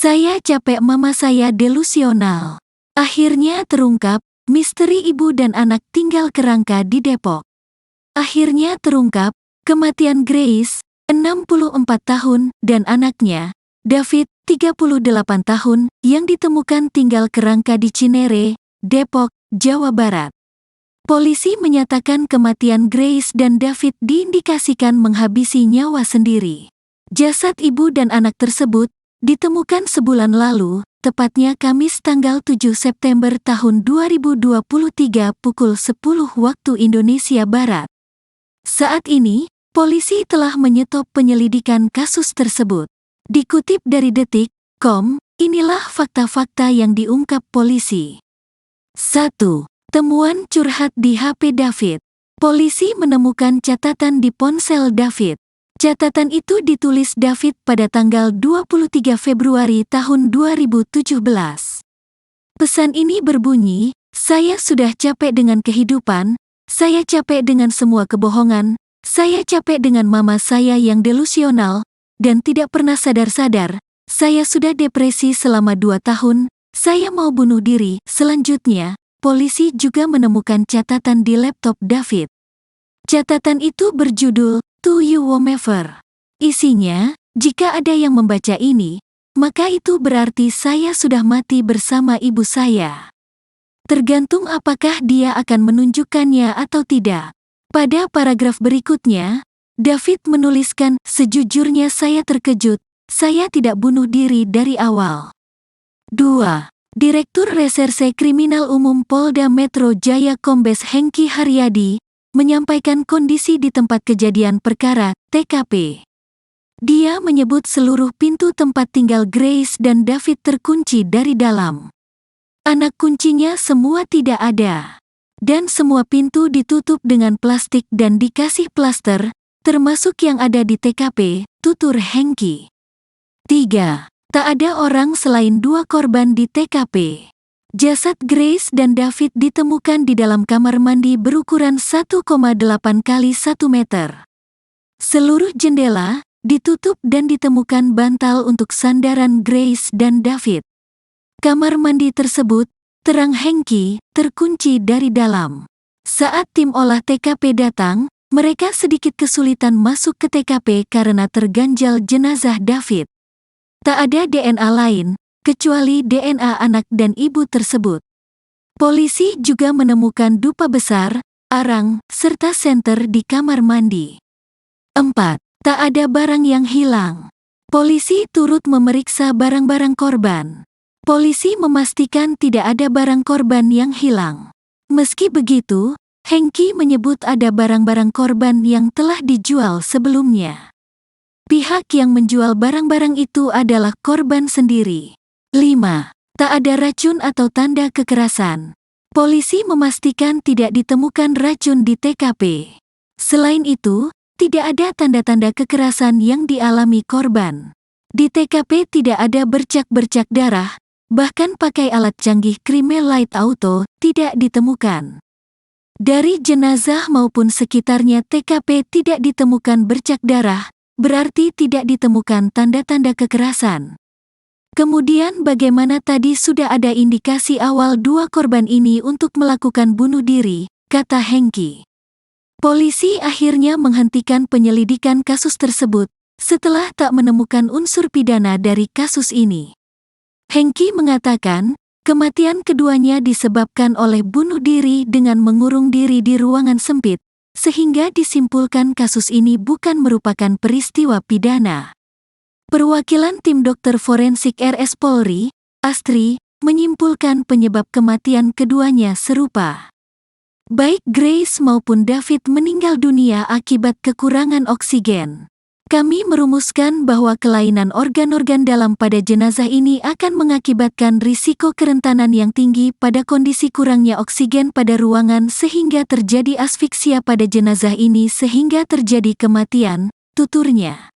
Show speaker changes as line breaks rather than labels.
Saya capek, mama saya delusional. Akhirnya terungkap, misteri ibu dan anak tinggal kerangka di Depok. Akhirnya terungkap, kematian Grace, 64 tahun, dan anaknya, David, 38 tahun, yang ditemukan tinggal kerangka di Cinere, Depok, Jawa Barat. Polisi menyatakan kematian Grace dan David diindikasikan menghabisi nyawa sendiri. Jasad ibu dan anak tersebut ditemukan sebulan lalu, tepatnya Kamis tanggal 7 September tahun 2023 pukul 10 waktu Indonesia Barat. Saat ini, polisi telah menyetop penyelidikan kasus tersebut. Dikutip dari Detik.com, inilah fakta-fakta yang diungkap polisi. 1. Temuan curhat di HP David. Polisi menemukan catatan di ponsel David. Catatan itu ditulis David pada tanggal 23 Februari tahun 2017. Pesan ini berbunyi, "Saya sudah capek dengan kehidupan, saya capek dengan semua kebohongan, saya capek dengan mama saya yang delusional, dan tidak pernah sadar-sadar, saya sudah depresi selama 2 tahun, saya mau bunuh diri." Selanjutnya, polisi juga menemukan catatan di laptop David. Catatan itu berjudul, "To You Whomever." Isinya, "Jika ada yang membaca ini, maka itu berarti saya sudah mati bersama ibu saya. Tergantung apakah dia akan menunjukkannya atau tidak." Pada paragraf berikutnya, David menuliskan, "Sejujurnya saya terkejut, saya tidak bunuh diri dari awal." 2. Direktur Reserse Kriminal Umum Polda Metro Jaya Kombes Hengki Haryadi menyampaikan kondisi di tempat kejadian perkara, TKP. Dia menyebut seluruh pintu tempat tinggal Grace dan David terkunci dari dalam. Anak kuncinya semua tidak ada. Dan semua pintu ditutup dengan plastik dan dikasih plaster, termasuk yang ada di TKP, tutur Hengki. 3. Tak ada orang selain 2 korban di TKP. Jasad Grace dan David ditemukan di dalam kamar mandi berukuran 1,8 x 1 meter. Seluruh jendela ditutup dan ditemukan bantal untuk sandaran Grace dan David. Kamar mandi tersebut, terang Hengki, terkunci dari dalam. Saat tim olah TKP datang, mereka sedikit kesulitan masuk ke TKP karena terganjal jenazah David. Tak ada DNA lain, kecuali DNA anak dan ibu tersebut. Polisi juga menemukan dupa besar, arang, serta senter di kamar mandi. 4. Tak ada barang yang hilang. Polisi turut memeriksa barang-barang korban. Polisi memastikan tidak ada barang korban yang hilang. Meski begitu, Hengki menyebut ada barang-barang korban yang telah dijual sebelumnya. Pihak yang menjual barang-barang itu adalah korban sendiri. 5. Tak ada racun atau tanda kekerasan. Polisi memastikan tidak ditemukan racun di TKP. Selain itu, tidak ada tanda-tanda kekerasan yang dialami korban. Di TKP tidak ada bercak-bercak darah, bahkan pakai alat canggih Crime Light Auto tidak ditemukan. Dari jenazah maupun sekitarnya TKP tidak ditemukan bercak darah, berarti tidak ditemukan tanda-tanda kekerasan. Kemudian bagaimana tadi sudah ada indikasi awal 2 korban ini untuk melakukan bunuh diri, kata Hengki. Polisi akhirnya menghentikan penyelidikan kasus tersebut, setelah tak menemukan unsur pidana dari kasus ini. Hengki mengatakan, kematian keduanya disebabkan oleh bunuh diri dengan mengurung diri di ruangan sempit, sehingga disimpulkan kasus ini bukan merupakan peristiwa pidana. Perwakilan tim dokter forensik RS Polri, Astri, menyimpulkan penyebab kematian keduanya serupa. Baik Grace maupun David meninggal dunia akibat kekurangan oksigen. Kami merumuskan bahwa kelainan organ-organ dalam pada jenazah ini akan mengakibatkan risiko kerentanan yang tinggi pada kondisi kurangnya oksigen pada ruangan sehingga terjadi asfiksia pada jenazah ini sehingga terjadi kematian, tuturnya.